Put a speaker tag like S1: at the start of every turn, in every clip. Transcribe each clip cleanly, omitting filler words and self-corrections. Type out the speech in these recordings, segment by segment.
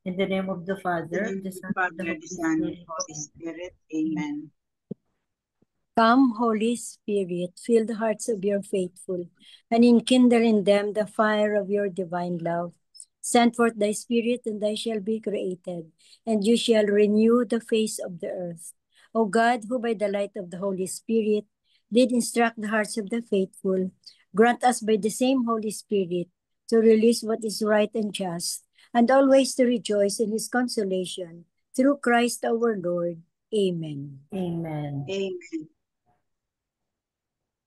S1: In the name of the Father,
S2: In
S1: the
S2: the name of the
S1: Son, and the
S2: Father, the
S1: Holy
S2: Son, and
S1: Spirit.
S2: the Holy Spirit. Amen.
S3: Come, Holy Spirit, fill the hearts of your faithful, and enkindle in them the fire of your divine love. Send forth thy Spirit, and they shall be created, and you shall renew the face of the earth. O God, who by the light of the Holy Spirit did instruct the hearts of the faithful, grant us by the same Holy Spirit to release what is right and just, and always to rejoice in his consolation. Through Christ our Lord. Amen.
S1: Amen.
S2: Amen.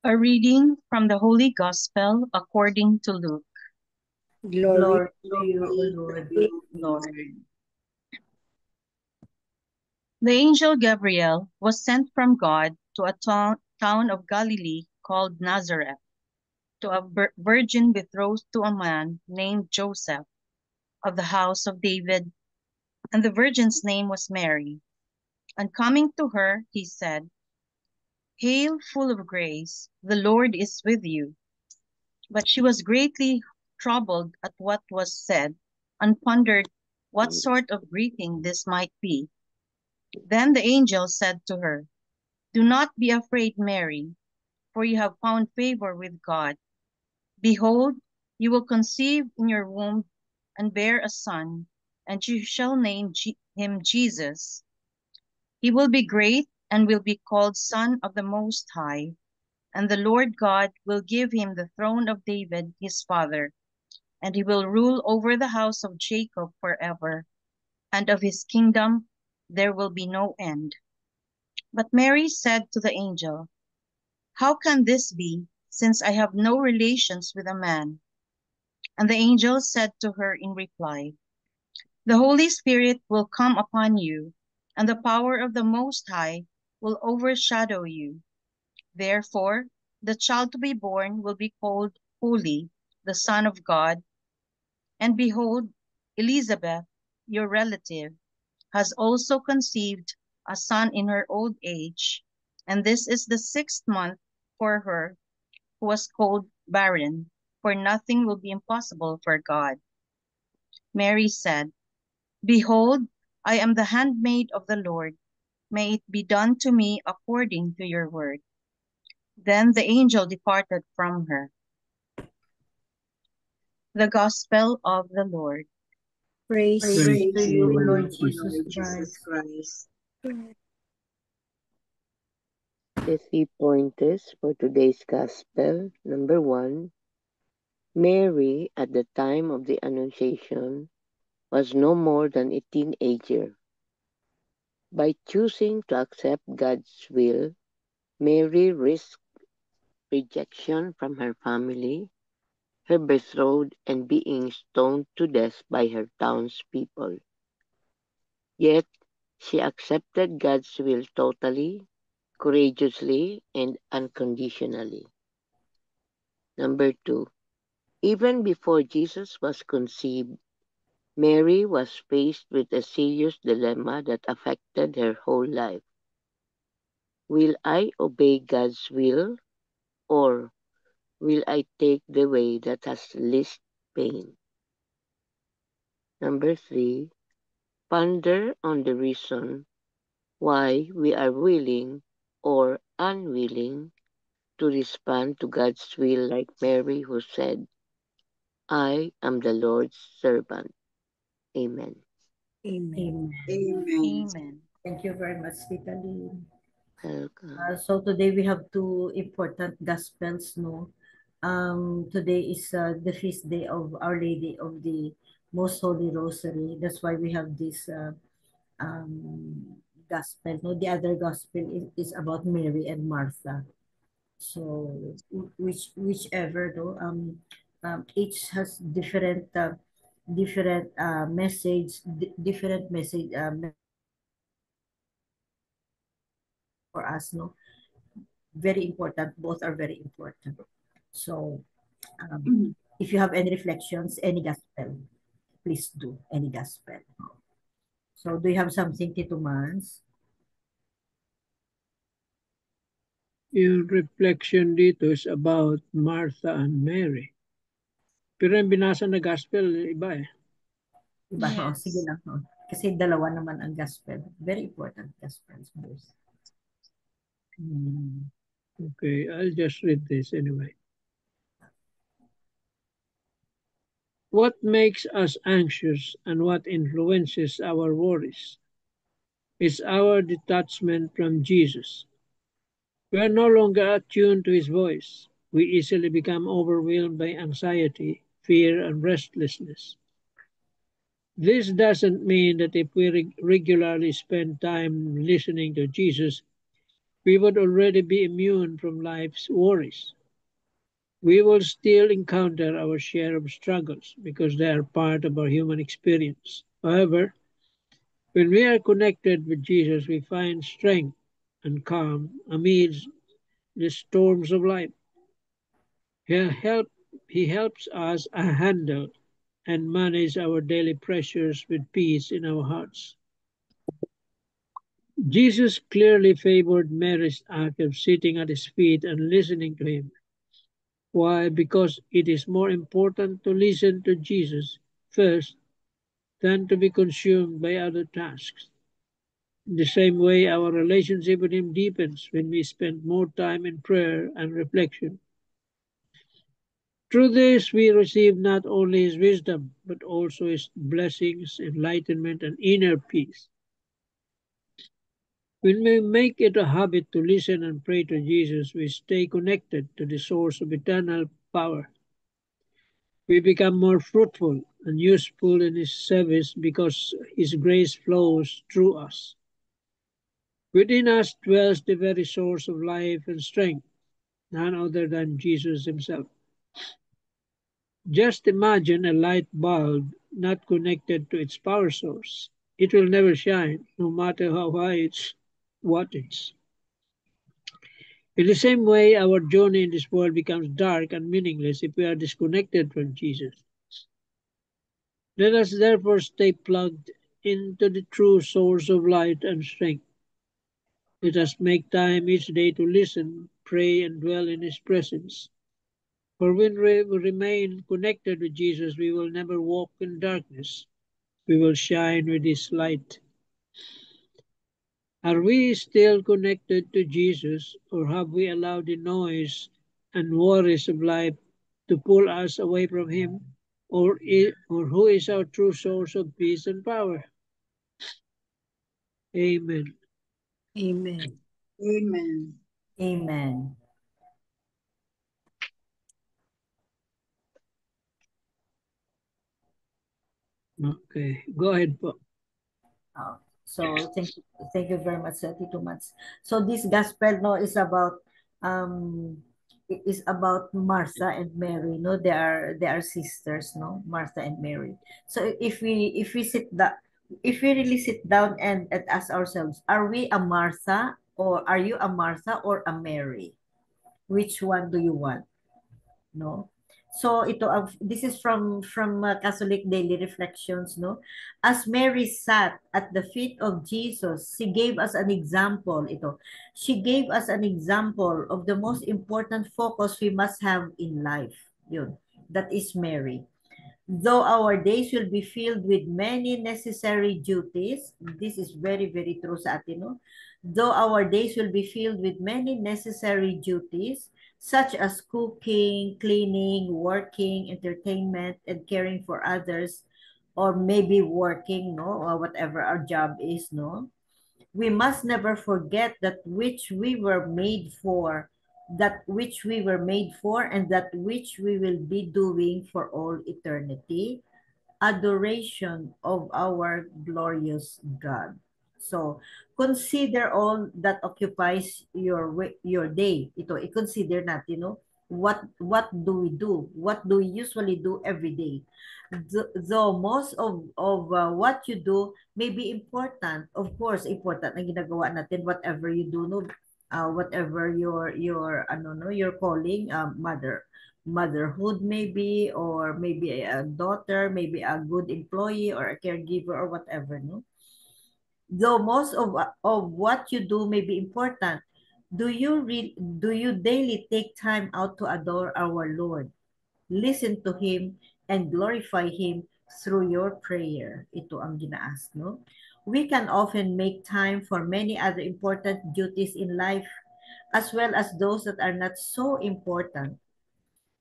S4: A reading from the Holy Gospel according to Luke.
S3: Glory
S1: To you, O Lord.
S4: Lord. The angel Gabriel was sent from God to a town of Galilee called Nazareth, to a virgin betrothed to a man named Joseph of the house of David, and the virgin's name was Mary. And coming to her, he said, "Hail, full of grace, the Lord is with you." But she was greatly troubled at what was said, and pondered what sort of greeting this might be. Then the angel said to her, "Do not be afraid, Mary, for you have found favor with God. Behold, you will conceive in your womb and bear a son, and you shall name him Jesus. He will be great and will be called Son of the Most High, and the Lord God will give him the throne of David his father, and he will rule over the house of Jacob forever, and of his kingdom there will be no end." But Mary said to the angel, "How can this be, since I have no relations with a man?" And the angel said to her in reply, "The Holy Spirit will come upon you, and the power of the Most High will overshadow you. Therefore, the child to be born will be called Holy, the Son of God. And behold, Elizabeth, your relative, has also conceived a son in her old age, and this is the 6th month for her who was called barren, for nothing will be impossible for God." Mary said, "Behold, I am the handmaid of the Lord. May it be done to me according to your word." Then the angel departed from her. The Gospel of the Lord.
S3: Praise
S1: Praise to you, O Lord
S2: O
S1: Jesus
S2: Lord Jesus
S1: Christ.
S2: Christ.
S5: The 3 pointers for today's Gospel. Number 1, Mary, at the time of the Annunciation, was no more than a teenager. By choosing to accept God's will, Mary risked rejection from her family, her betrothed, and being stoned to death by her townspeople. Yet, she accepted God's will totally, courageously, and unconditionally. Number 2, even before Jesus was conceived, Mary was faced with a serious dilemma that affected her whole life. Will I obey God's will, or will I take the way that has least pain? Number 3, ponder on the reason why we are willing or unwilling to respond to God's will, like Mary, who said, "I am the Lord's servant." Amen.
S3: Amen.
S2: Amen.
S4: Amen.
S1: Thank you very much, Tita Lynn.
S5: Welcome.
S1: So today we have two important gospels, no? Today is the feast day of Our Lady of the Most Holy Rosary. That's why we have this gospel. No, the other gospel is about Mary and Martha. So whichever, no, each has different message, different message for us, no. Very important. Both are very important. So, if you have any reflections, any gospel, please do any gospel. So, do you have something, Tito Mans?
S6: Yung reflection dito is about Martha and Mary. Pero yung binasa na gospel, iba eh.
S1: Diba? Oh,
S4: Yes.
S1: sige lang. Oh. Kasi dalawa naman ang gospel. Very important gospel verse.
S6: Okay, I'll just read this anyway. What makes us anxious and what influences our worries is our detachment from Jesus. We are no longer attuned to his voice. We easily become overwhelmed by anxiety, fear, and restlessness. This doesn't mean that if we regularly spend time listening to Jesus, we would already be immune from life's worries. We will still encounter our share of struggles because they are part of our human experience. However, when we are connected with Jesus, we find strength and calm amidst the storms of life. He helps us handle and manage our daily pressures with peace in our hearts. Jesus clearly favored Mary's act of sitting at his feet and listening to him. Why? Because it is more important to listen to Jesus first than to be consumed by other tasks. In the same way, our relationship with him deepens when we spend more time in prayer and reflection. Through this, we receive not only his wisdom, but also his blessings, enlightenment, and inner peace. When we make it a habit to listen and pray to Jesus, we stay connected to the source of eternal power. We become more fruitful and useful in his service because his grace flows through us. Within us dwells the very source of life and strength, none other than Jesus himself. Just imagine a light bulb not connected to its power source. It will never shine, no matter how high its wattage. In the same way, our journey in this world becomes dark and meaningless if we are disconnected from Jesus. Let us therefore stay plugged into the true source of light and strength. Let us make time each day to listen, pray, and dwell in his presence. For when we remain connected with Jesus, we will never walk in darkness. We will shine with his light. Are we still connected to Jesus, or have we allowed the noise and worries of life to pull us away from him? Or who is our true source of peace and power? Amen.
S3: Amen.
S2: Amen.
S1: Amen.
S6: Okay, go ahead po.
S1: So thank you very much, Tito Mats. So this gospel no is about Martha and Mary. No, they are sisters. No, Martha and Mary. So if we really sit down and ask ourselves, are we a Martha or are you a Martha or a Mary? Which one do you want? No. So this is from Catholic Daily Reflections, no. As Mary sat at the feet of Jesus, she gave us an example. She gave us an example of the most important focus we must have in life. Yun. That is Mary. Though our days will be filled with many necessary duties, this is very, very true sa atin, no? Though our days will be filled with many necessary duties, such as cooking, cleaning, working, entertainment, and caring for others, or maybe working, no, or whatever our job is, no? We must never forget that which we were made for, and that which we will be doing for all eternity, adoration of our glorious God. So, consider all that occupies your day. I-consider natin, no? What do we do? What do we usually do every day? Though most of what you do may be important, of course, important ang ginagawa natin, whatever you do, no? Whatever your your calling, motherhood maybe, or maybe a daughter, maybe a good employee or a caregiver or whatever, no? Though most of what you do may be important, do you daily take time out to adore our Lord, listen to him, and glorify him through your prayer. Ito ang gina-ask, no? We can often make time for many other important duties in life, as well as those that are not so important.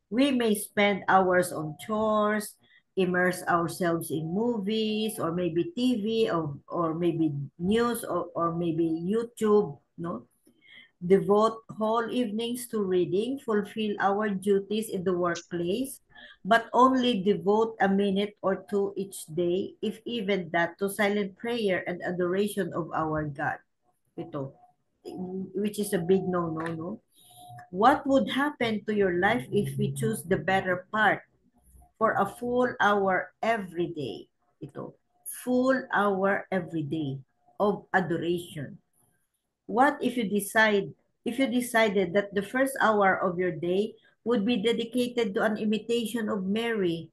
S1: We may spend hours on chores, immerse ourselves in movies, or maybe TV, or maybe news, or maybe YouTube, no? Devote whole evenings to reading, fulfill our duties in the workplace, but only devote a minute or two each day, if even that, to silent prayer and adoration of our God. Ito, which is a big no-no, no? What would happen to your life if we choose the better part for a full hour every day? Ito, full hour every day of adoration. What if you decided that the first hour of your day would be dedicated to an imitation of Mary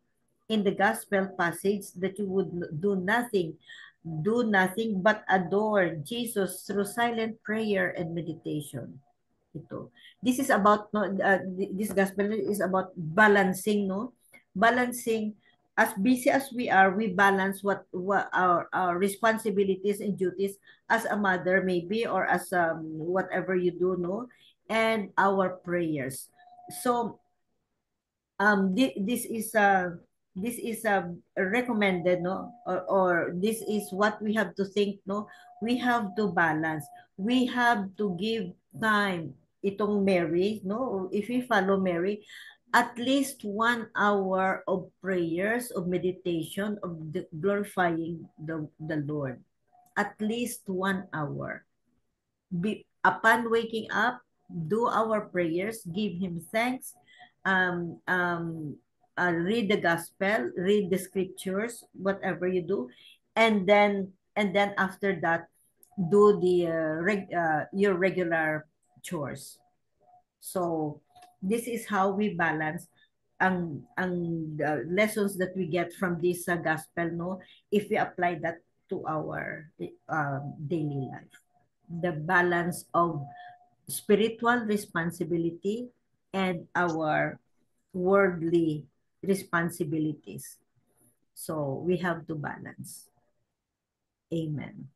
S1: in the gospel passage, that you would do nothing but adore Jesus through silent prayer and meditation? Ito. This is about, no, this gospel is about balancing, no? Balancing, as busy as we are, we balance what our responsibilities and duties as a mother maybe, or as whatever you do, no? And our prayers. So this is recommended, no, or this is what we have to think, no? We have to balance, we have to give time. Itong Mary, no, if we follow Mary, at least 1 hour of prayers, of meditation, of glorifying the Lord, at least 1 hour. Upon waking up, do our prayers, give him thanks, read the gospel, read the scriptures, whatever you do, and then after that, do the your regular chores. So this is how we balance ang lessons that we get from this gospel, no, if we apply that to our daily life. The balance of spiritual responsibility and our worldly responsibilities. So we have to balance. Amen.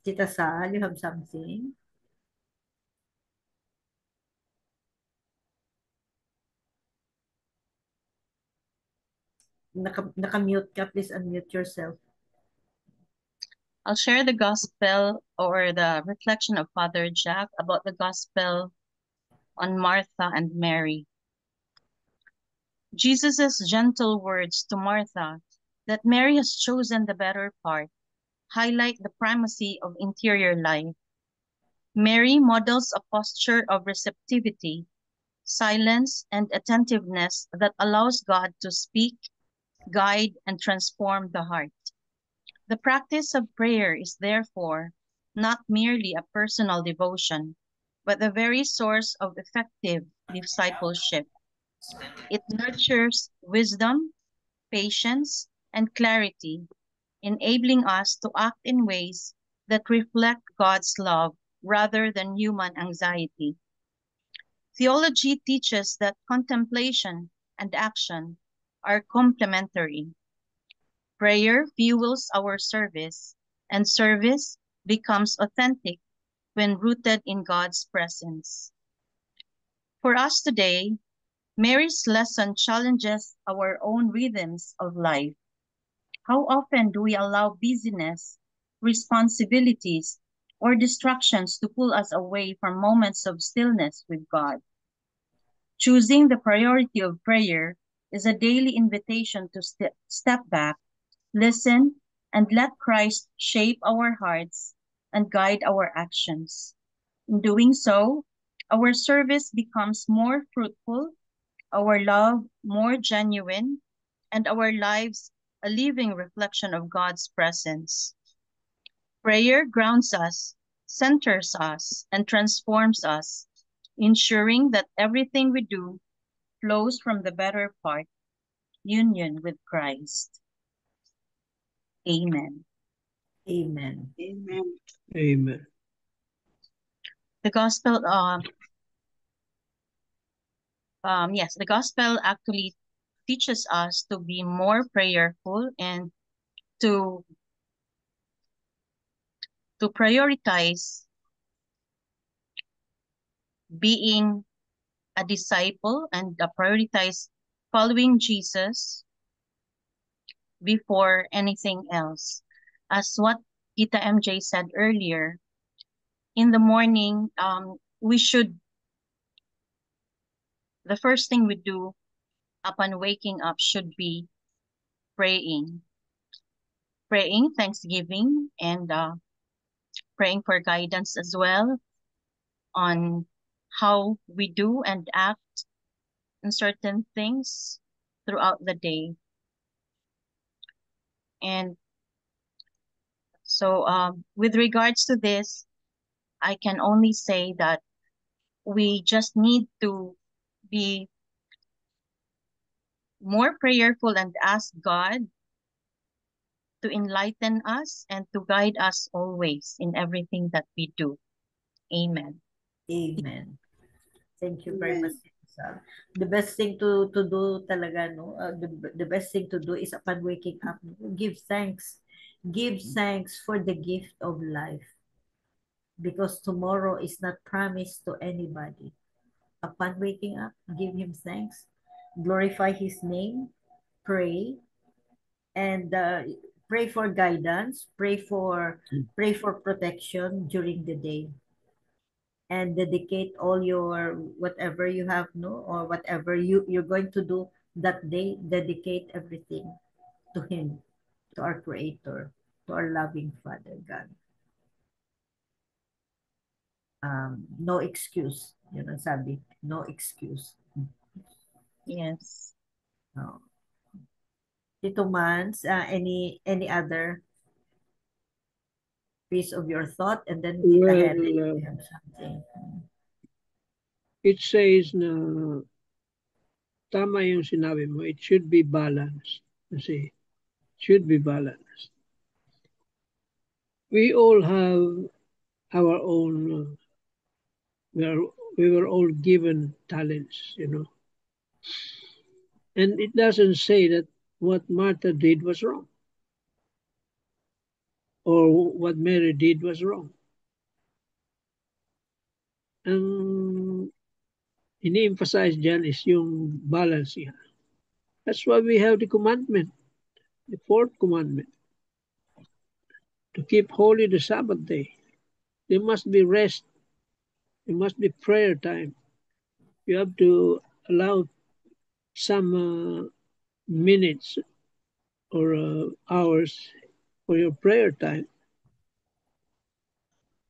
S1: Tita Sal, you have something? Naka-mute ka, please unmute yourself.
S4: I'll share the gospel or the reflection of Father Jack about the gospel on Martha and Mary. Jesus' gentle words to Martha that Mary has chosen the better part highlight the primacy of interior life. Mary models a posture of receptivity, silence, and attentiveness that allows God to speak, guide, and transform the heart. The practice of prayer is therefore not merely a personal devotion, but the very source of effective discipleship. It nurtures wisdom, patience, and clarity, enabling us to act in ways that reflect God's love rather than human anxiety. Theology teaches that contemplation and action are complementary. Prayer fuels our service, and service becomes authentic when rooted in God's presence. For us today, Mary's lesson challenges our own rhythms of life. How often do we allow busyness, responsibilities, or distractions to pull us away from moments of stillness with God? Choosing the priority of prayer is a daily invitation to step back, listen, and let Christ shape our hearts and guide our actions. In doing so, our service becomes more fruitful, our love more genuine, and our lives a living reflection of God's presence. Prayer grounds us, centers us, and transforms us, ensuring that everything we do flows from the better part, union with Christ. Amen.
S1: Amen.
S2: Amen.
S6: Amen.
S4: The gospel yes, the gospel actually teaches us to be more prayerful and to prioritize being a disciple and prioritize following Jesus before anything else. As what Tita MJ said earlier, in the morning, the first thing we do upon waking up should be praying. Praying, thanksgiving, and praying for guidance as well on how we do and act in certain things throughout the day. And so with regards to this, I can only say that we just need to be more prayerful and ask God to enlighten us and to guide us always in everything that we do. Amen.
S1: Amen. Thank you very much,
S2: Amen.
S1: Lisa. The best thing to do talaga, no? The best thing to do is upon waking up, give thanks. Give thanks for the gift of life, because tomorrow is not promised to anybody. Upon waking up, give him thanks, glorify his name, pray, and pray for guidance, pray for protection during the day, and dedicate all your whatever you have, no, or whatever you're going to do that day, dedicate everything to him, to our creator, to our loving Father God. No excuse, sabi, no excuse.
S4: Yes.
S1: No. Tito Mans, any other piece of your thought, and then Tita Helen,
S6: Well,
S1: you have something.
S6: it says na tama yung sinabi mo, it should be balanced. Kasi, should be balanced. We all have our own, we were all given talents, And it doesn't say that what Martha did was wrong. Or what Mary did was wrong. Ang ini-emphasize dyan is yung balance niya. That's why we have the commandment, the fourth commandment, to keep holy the Sabbath day. There must be rest. There must be prayer time. You have to allow some minutes or hours for your prayer time.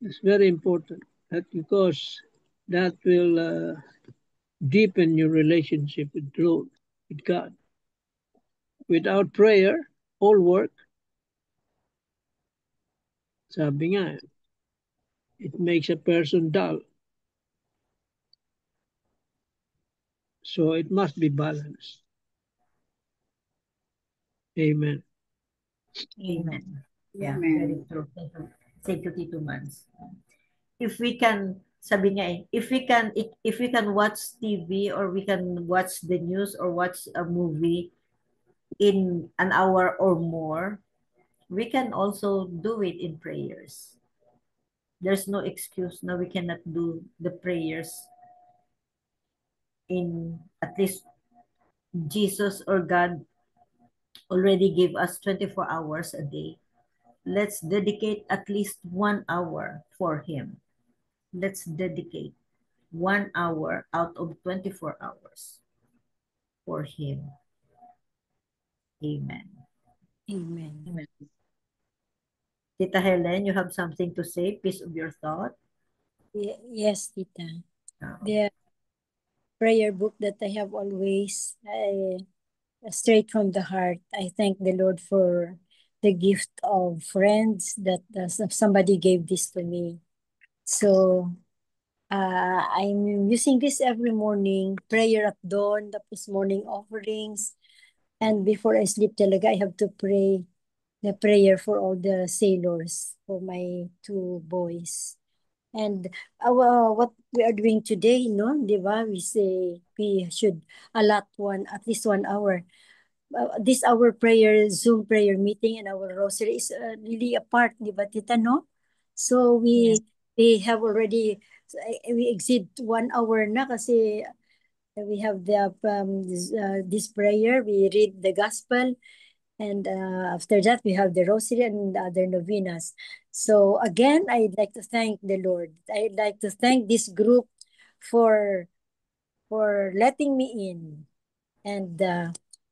S6: It's very important. That because that will deepen your relationship with Lord, with God. Without prayer, all work, sabi nga, it makes a person dull. So it must be balanced. Amen.
S1: Amen. Yeah,
S2: Amen.
S1: very true. Thank you, Tito Mans. If we can, sabi nga if we can watch TV, or we can watch the news or watch a movie in an hour or more, we can also do it in prayers. There's no excuse now we cannot do the prayers in, at least Jesus or God already gave us 24 hours a day. Let's dedicate at least 1 hour for him. Let's dedicate 1 hour out of 24 hours for him. Amen.
S3: Amen.
S4: Amen.
S1: Tita Helen, you have something to say? Piece of your thought?
S3: Yes, Tita.
S1: Oh.
S3: The prayer book that I have always, straight from the heart, I thank the Lord for the gift of friends that somebody gave this to me. So, I'm using this every morning, prayer at dawn, tapos morning offerings. And before I sleep talaga, I have to pray the prayer for all the sailors, for my 2 boys. And what we are doing today, no, di ba? We say we should allot at least 1 hour. This our prayer, Zoom prayer meeting and our rosary is really a part, di ba, Tita, no? So we have already, we exceed 1 hour na kasi we have this prayer, we read the gospel, and after that we have the rosary and the other novenas. So again, I'd like to thank the Lord. I'd like to thank this group for letting me in, and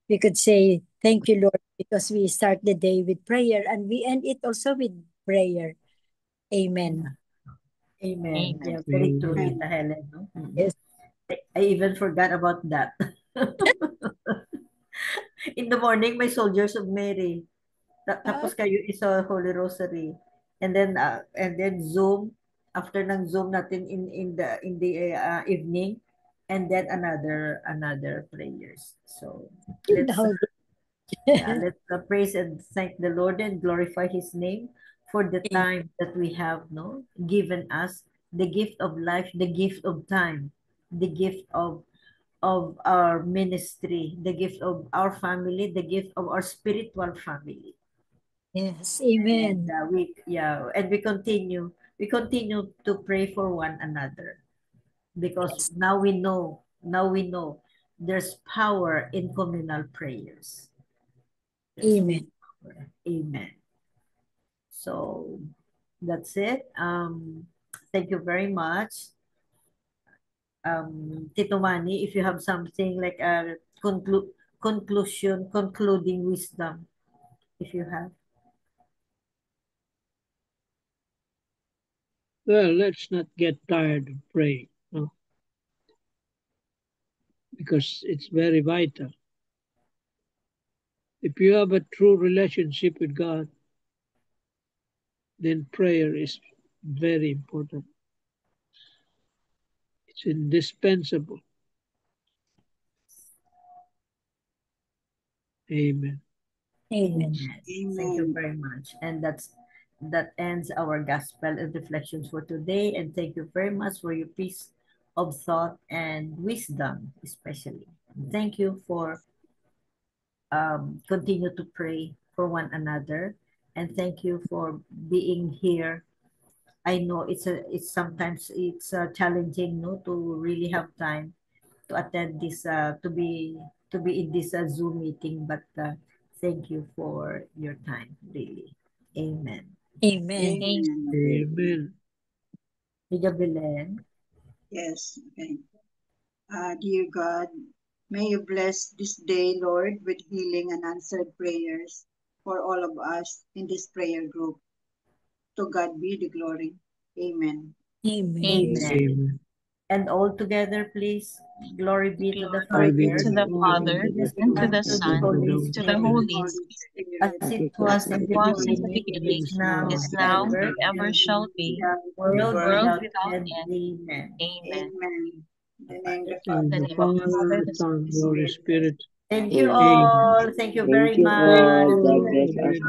S3: we could say thank you, Lord, because we start the day with prayer and we end it also with prayer. Amen.
S1: Amen.
S4: Amen.
S1: Yeah, very true,
S2: Amen.
S1: Tita Helen. No?
S3: Yes.
S1: I even forgot about that. In the morning, may Soldiers of Mary. Tapos kayo isa Holy Rosary. And then Zoom. After ng Zoom natin in the evening, and then another prayers. So let's praise and thank the Lord and glorify His name for the time that we have given us, the gift of life, the gift of time, the gift of our ministry, the gift of our family, the gift of our spiritual family.
S3: Yes, amen.
S1: And we continue to pray for one another, because now we know there's power in communal prayers.
S3: Amen.
S1: Amen. So that's it. Thank you very much. Tito Manny, if you have something like a concluding wisdom, if you have.
S6: Well, let's not get tired of praying, no? Because it's very vital. If you have a true relationship with God, then prayer is very important. It's indispensable. Amen.
S3: Amen.
S1: Thank you very much. And that ends our gospel and reflections for today. And thank you very much for your peace of thought and wisdom, especially. Thank you for continue to pray for one another, and thank you for being here. I know it's sometimes it's challenging, to really have time to attend this to be in this Zoom meeting, but thank you for your time, really. Amen.
S3: Amen.
S2: Amen.
S6: Amen.
S1: Liga Belen.
S2: Yes. Okay. Dear God, may you bless this day, Lord, with healing and answered prayers for all of us in this prayer group. To God be the glory. Amen.
S3: Amen.
S1: Amen.
S6: Amen.
S1: And all together, please. Glory be to the
S4: Glory
S6: be
S1: Father,
S4: to the Father,
S1: to the
S4: and to
S1: Son,
S4: the
S1: to the
S4: Son,
S1: Holy
S4: to the
S1: Spirit,
S4: Holy
S2: Holy
S4: Spirit,
S1: as
S2: Spirit,
S1: it was in
S4: as
S1: the
S4: it was in the
S1: beginning,
S4: beginning,
S1: is now,
S4: is
S1: and
S4: now,
S1: ever
S4: and ever shall be,
S1: world
S4: world
S1: without
S4: without
S1: end.
S4: end.
S1: Amen.
S4: Amen.
S2: Amen. In the name of the
S6: In
S4: In the
S6: the
S2: Father,
S4: name of the
S6: Father,
S4: Father,
S6: the
S4: the Son,
S6: Son,
S4: and
S6: the
S4: the
S6: Holy
S4: Spirit.
S6: Spirit.
S1: Thank you
S5: Amen.
S6: Amen.
S1: all. Thank you very
S5: Thank you
S1: much.
S5: all. God bless us.